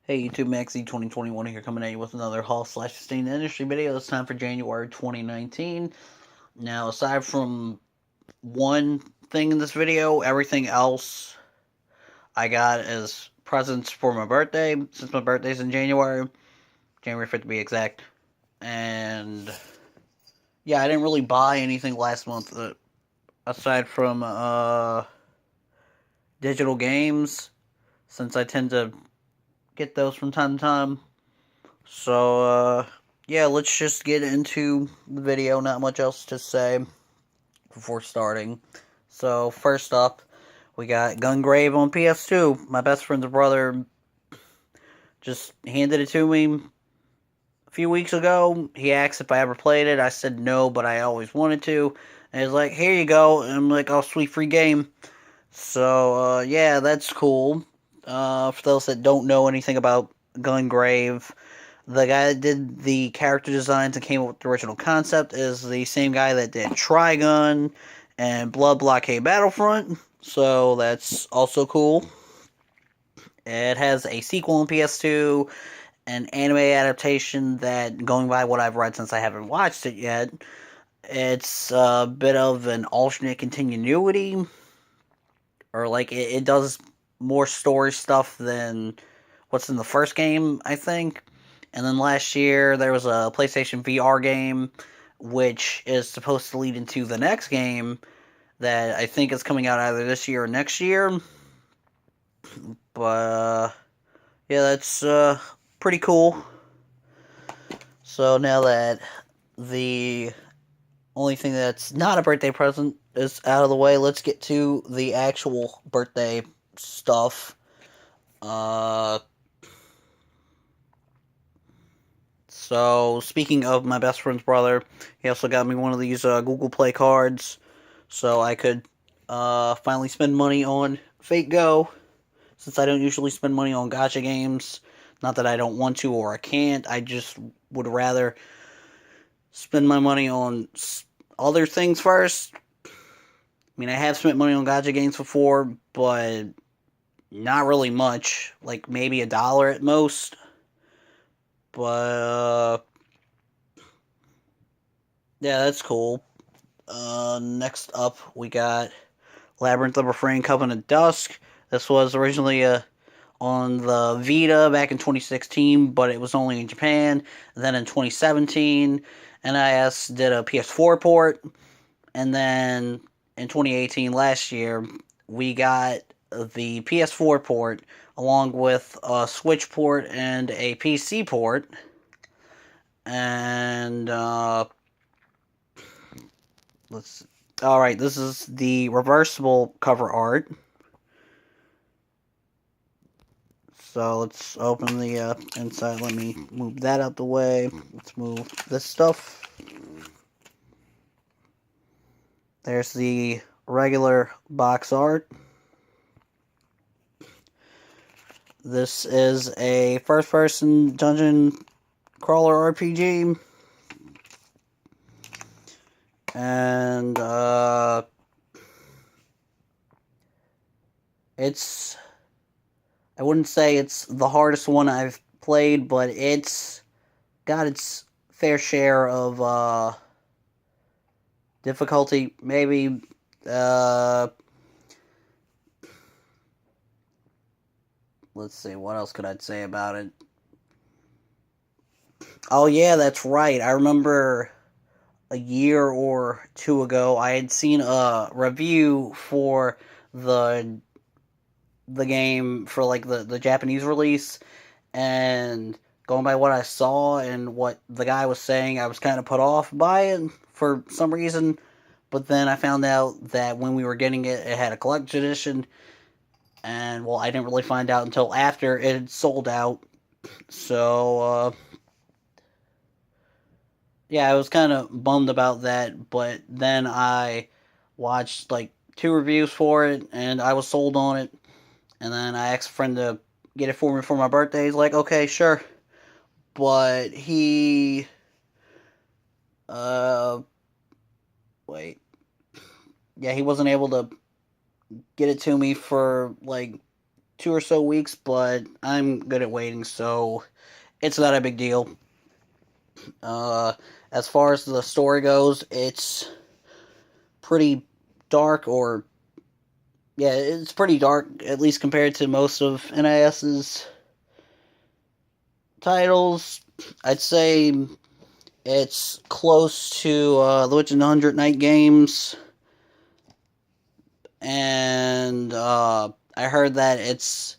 Hey YouTube, Maxi 2021 here, coming at you with another haul slash sustained industry video. This time for January 2019. Now, aside from one thing in this video, everything else I got as presents for my birthday, since my birthday's in January 5th to be exact. And yeah, I didn't really buy anything last month aside from digital games, since I tend to get those from time to time. So, yeah, let's just get into the video. Not much else to say before starting. So, first up, we got Gungrave on PS2. My best friend's brother just handed it to me a few weeks ago. He asked if I ever played it. I said no, but I always wanted to. And he's like, here you go. And I'm like, oh, sweet free game. So, yeah, that's cool. For those that don't know anything about Gungrave, the guy that did the character designs and came up with the original concept is the same guy that did Trigun and Blood Blockade Battlefront, so that's also cool. It has a sequel on PS2, an anime adaptation that, going by what I've read since I haven't watched it yet, it's a bit of an alternate continuity, or like it does more story stuff than what's in the first game, I think. And then last year there was a PlayStation VR game, which is supposed to lead into the next game that I think is coming out either this year or next year. But yeah, that's pretty cool. So now that the only thing that's not a birthday present is out of the way, let's get to the actual birthday stuff. Uh, So, speaking of my best friend's brother, he also got me one of these Google Play cards so I could finally spend money on Fate Go, since I don't usually spend money on gacha games. Not that I don't want to or I can't, I just would rather spend my money on other things first. I mean, I have spent money on gacha games before, but not really much. Like maybe $1 at most. But yeah, that's cool. Next up, we got Labyrinth of Refrain Covenant Dusk. This was originally on the Vita back in 2016, but it was only in Japan. Then in 2017, NIS did a PS4 port. And then in 2018, last year, we got the PS4 port along with a Switch port and a PC port. And let's. All right, this is the reversible cover art. So let's open the inside. Let me move that out the way. Let's move this stuff. There's the regular box art. This is a first-person dungeon crawler RPG. And it's, I wouldn't say it's the hardest one I've played, but it's got its fair share of difficulty. Maybe let's see, what else could I say about it? Oh yeah, that's right. I remember a year or two ago I had seen a review for the the game for like the Japanese release, and going by what I saw and what the guy was saying, I was kind of put off by it for some reason. But then I found out that when we were getting it, it had a collector's edition, and well, I didn't really find out until after it had sold out. So yeah, I was kind of bummed about that. But then I watched like two reviews for it, and I was sold on it. And then I asked a friend to get it for me for my birthday. He's like, okay, sure. But he, uh, wait. Yeah, he wasn't able to get it to me for, like, 2 or so weeks, but I'm good at waiting, so it's not a big deal. Uh, as far as the story goes, it's pretty dark, or yeah, it's pretty dark, at least compared to most of NIS's titles. I'd say it's close to the Witch and the 100 Night games, and I heard that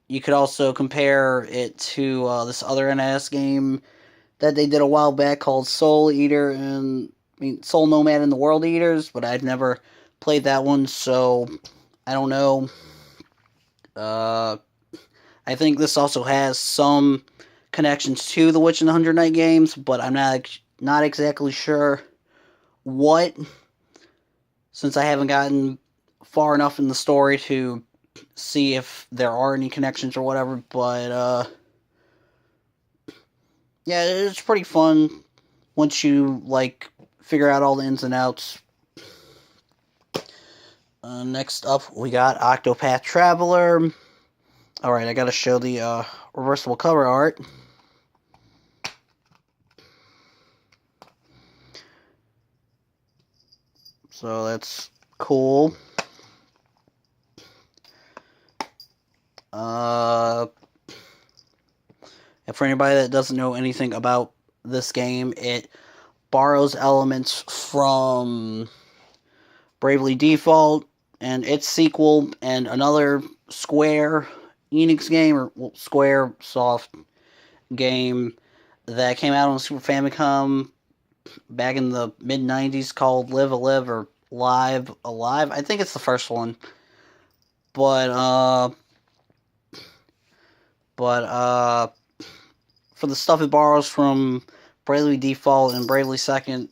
you could also compare it to this other NIS game that they did a while back called Soul Eater and Soul Nomad and the World Eaters, but I've never played that one, so I don't know. I think this also has some connections to the Witch and the 100 Night games, but I'm not exactly sure what, since I haven't gotten far enough in the story to see if there are any connections or whatever, but yeah, it's pretty fun once you figure out all the ins and outs. Next up, we got Octopath Traveler. Alright, I gotta show the reversible cover art. So that's cool. And for anybody that doesn't know anything about this game, it borrows elements from Bravely Default and its sequel and another Square Enix game, or Square Soft game that came out on Super Famicom back in the mid-90s called Live Alive or Live Alive. I think it's the first one. But for the stuff it borrows from Bravely Default and Bravely Second,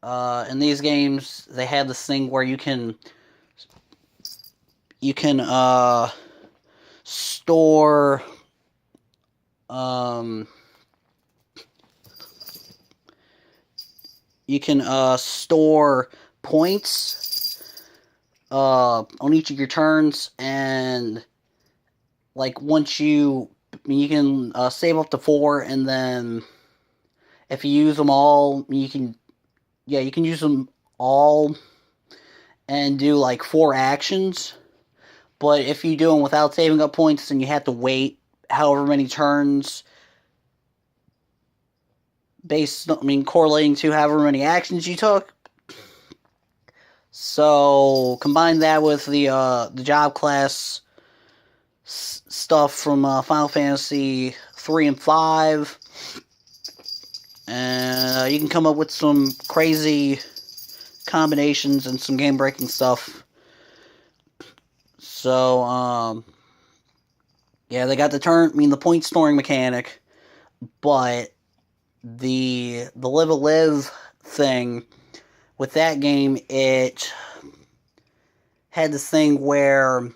in these games they have this thing where you can store store points on each of your turns, and once you can save up to 4, and then if you use them all, you can use them all and do 4 actions. But if you do them without saving up points, then you have to wait however many turns, correlating to however many actions you took. So combine that with the job class stuff from Final Fantasy 3 and 5, and you can come up with some crazy combinations and some game-breaking stuff. So, yeah, they got the point storing mechanic, but the Live a Live thing with that game, it had this thing where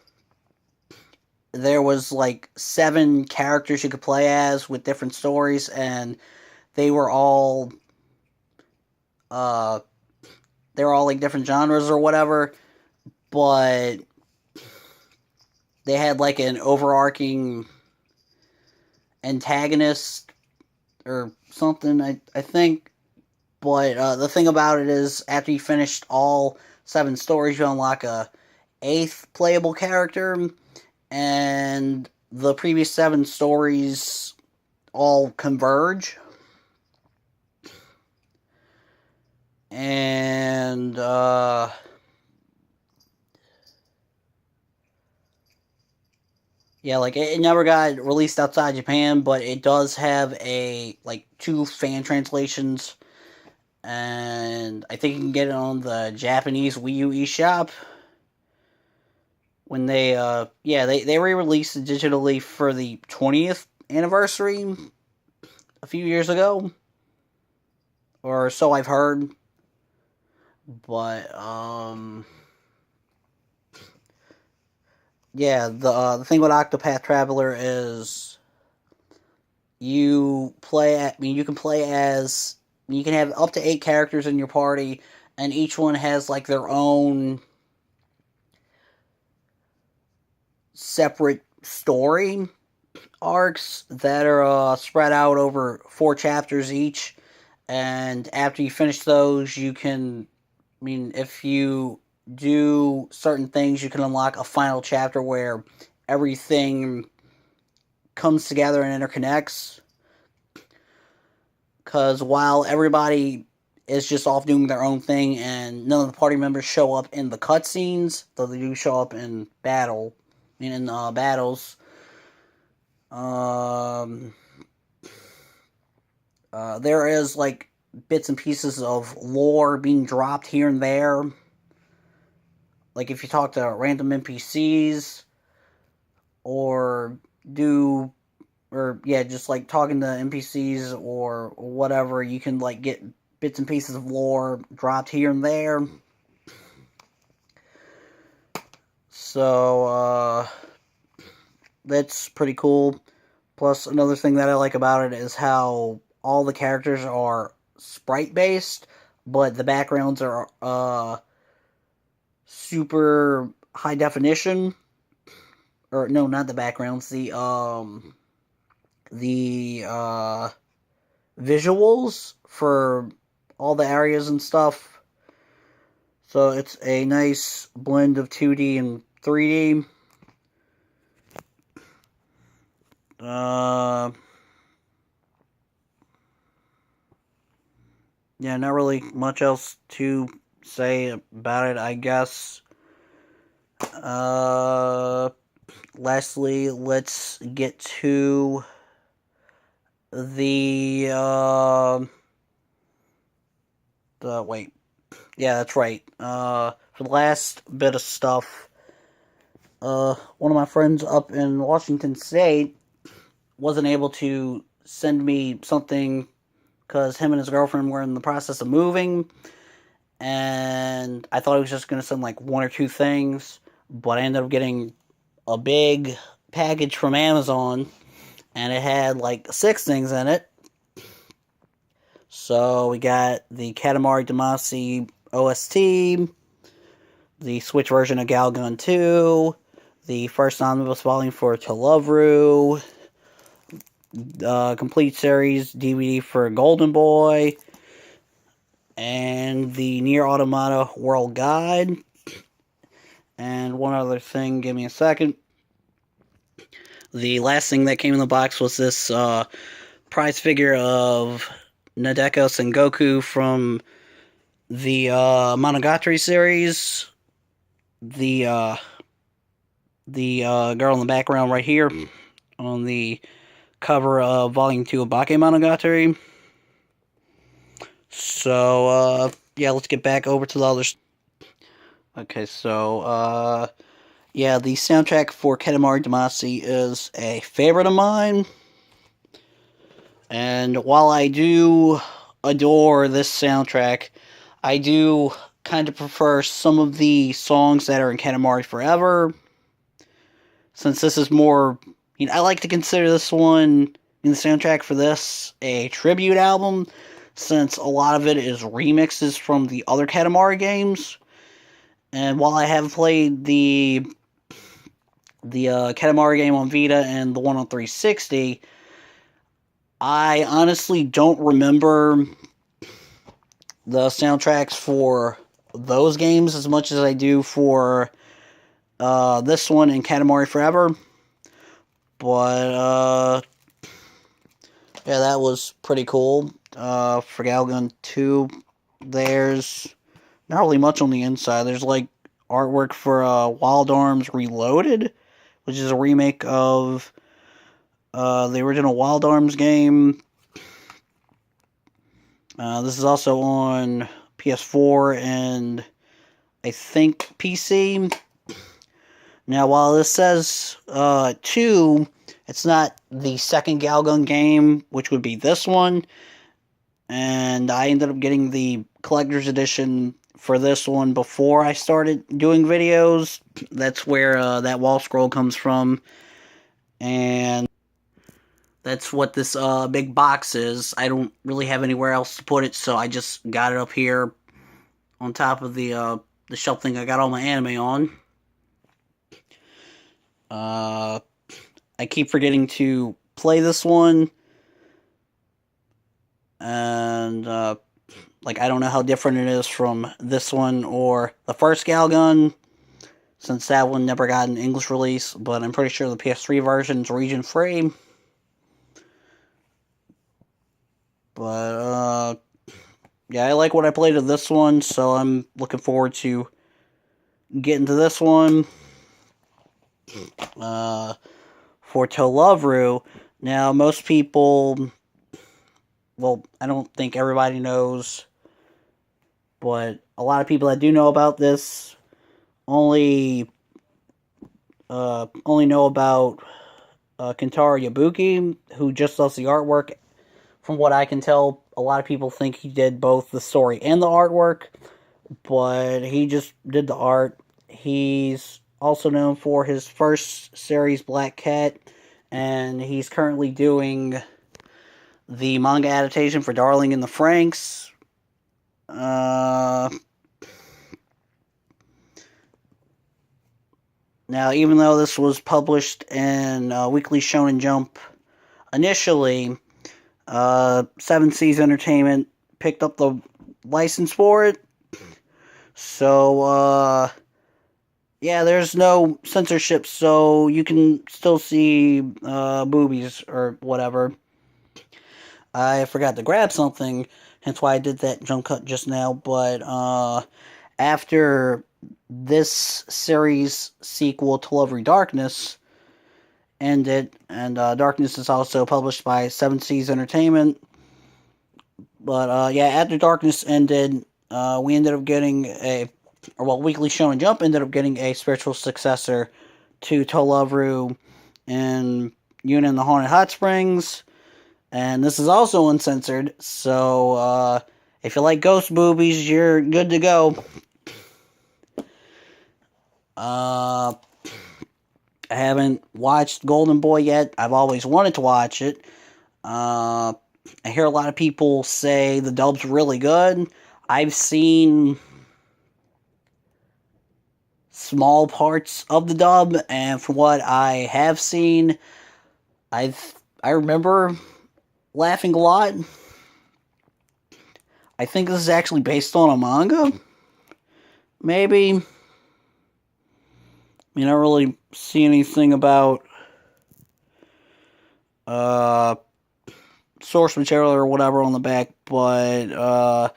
there was 7 characters you could play as with different stories, and they were all different genres or whatever, but they had an overarching antagonist or something, I think. But the thing about it is, after you finished all 7 stories, you unlock a 8th playable character, and the previous 7 stories all converge. And yeah, it never got released outside Japan, but it does have 2 fan translations, and I think you can get it on the Japanese Wii U eShop. When they re-released it digitally for the 20th anniversary a few years ago, or so I've heard. But yeah, the thing with Octopath Traveler is you can have up to 8 characters in your party, and each one has their own separate story arcs that are spread out over 4 chapters each. And after you finish those, you can, if you do certain things, you can unlock a final chapter where everything comes together and interconnects. Because while everybody is just off doing their own thing and none of the party members show up in the cutscenes, though they do show up in battles. There is like bits and pieces of lore being dropped here and there. Like if you talk to random NPCs just like talking to NPCs or whatever, you can like get bits and pieces of lore dropped here and there. So, that's pretty cool. Plus, another thing that I like about it is how all the characters are sprite-based, but the backgrounds are, super high definition. Or, no, not the backgrounds, the visuals for all the areas and stuff. So it's a nice blend of 2D and 3D. Yeah, not really much else to say about it, I guess. Lastly, let's get to the wait. Yeah, that's right. For the last bit of stuff, one of my friends up in Washington State wasn't able to send me something because him and his girlfriend were in the process of moving, and I thought he was just going to send like 1 or 2 things, but I ended up getting a big package from Amazon, and it had like 6 things in it. So we got the Katamari Damacy OST, the Switch version of Galgun 2, the first omnibus volume for To Love Roo, complete series DVD for Golden Boy, and the Nier Automata World Guide. And one other thing, give me a second. The last thing that came in the box was this prize figure of Nadeko Sengoku from the Monogatari series. The girl in the background right here on the cover of Volume 2 of Bake Monogatari. So, yeah, let's get back over to the others. Okay, so, yeah, the soundtrack for Katamari Damacy is a favorite of mine. And while I do adore this soundtrack, I do kind of prefer some of the songs that are in Katamari Forever. Since this is more, I like to consider this one in the soundtrack for this a tribute album, since a lot of it is remixes from the other Katamari games. And while I have played the Katamari game on Vita and the one on 360, I honestly don't remember the soundtracks for those games as much as I do for this one and Katamari Forever. But, yeah, that was pretty cool. For Galgun 2, there's not really much on the inside. There's, like, artwork for Wild Arms Reloaded, which is a remake of the original Wild Arms game. This is also on PS4 and I think PC. Now, while this says 2, it's not the second Galgun game, which would be this one. And I ended up getting the collector's edition for this one before I started doing videos. That's where that wall scroll comes from. And that's what this big box is. I don't really have anywhere else to put it, so I just got it up here on top of the shelf thing I got all my anime on. I keep forgetting to play this one, and like, I don't know how different it is from this one or the first Galgun, since that one never got an English release, but I'm pretty sure the PS3 version is region free. But yeah, I like what I played of this one, so I'm looking forward to getting to this one. For Love Roo, now most people, well, I don't think everybody knows, but a lot of people that do know about this only know about Kentaro Yabuki, who just does the artwork. From what I can tell, a lot of people think he did both the story and the artwork, but he just did the art. He's also known for his first series, Black Cat, and he's currently doing the manga adaptation for Darling in the Franxx. Now, even though this was published in Weekly Shonen Jump initially, Seven Seas Entertainment picked up the license for it. So, yeah, there's no censorship, so you can still see boobies or whatever. I forgot to grab something, hence why I did that jump cut just now, but after this series sequel to Love Roo Darkness ended, and Darkness is also published by Seven Seas Entertainment, but yeah, after Darkness ended, we ended up getting Weekly Shonen Jump ended up getting a spiritual successor to Love Roo in Yuna and the Haunted Hot Springs, and this is also uncensored, so if you like ghost boobies, you're good to go. I haven't watched Golden Boy yet. I've always wanted to watch it. I hear a lot of people say the dub's really good. I've seen small parts of the dub, and from what I have seen, I remember laughing a lot. I think this is actually based on a manga. Maybe. I mean, I don't really see anything about source material or whatever on the back, but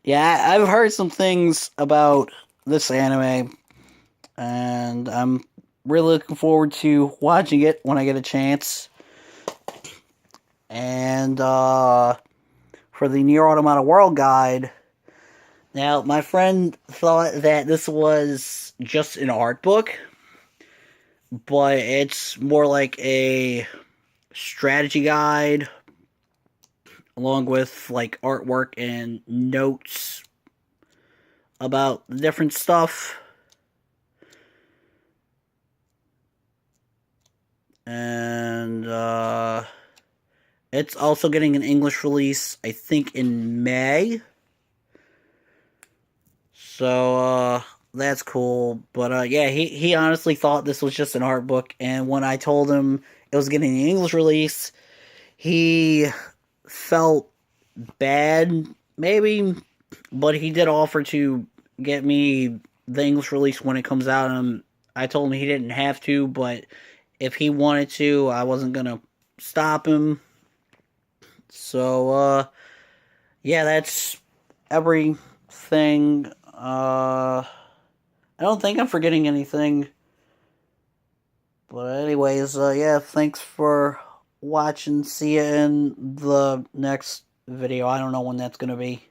yeah, I've heard some things about this anime, and I'm really looking forward to watching it when I get a chance. And for the Nier Automata World Guide, now my friend thought that this was just an art book, but it's more like a strategy guide along with like artwork and notes about the different stuff. And it's also getting an English release, I think, in May. So that's cool. But yeah, he honestly thought this was just an art book, and when I told him it was getting an English release, he felt bad, maybe, but he did offer to get me the English release when it comes out, and I told him he didn't have to, but if he wanted to, I wasn't gonna stop him. So, yeah, that's everything. I don't think I'm forgetting anything. But anyways, yeah, thanks for watching. See you in the next video. I don't know when that's gonna be.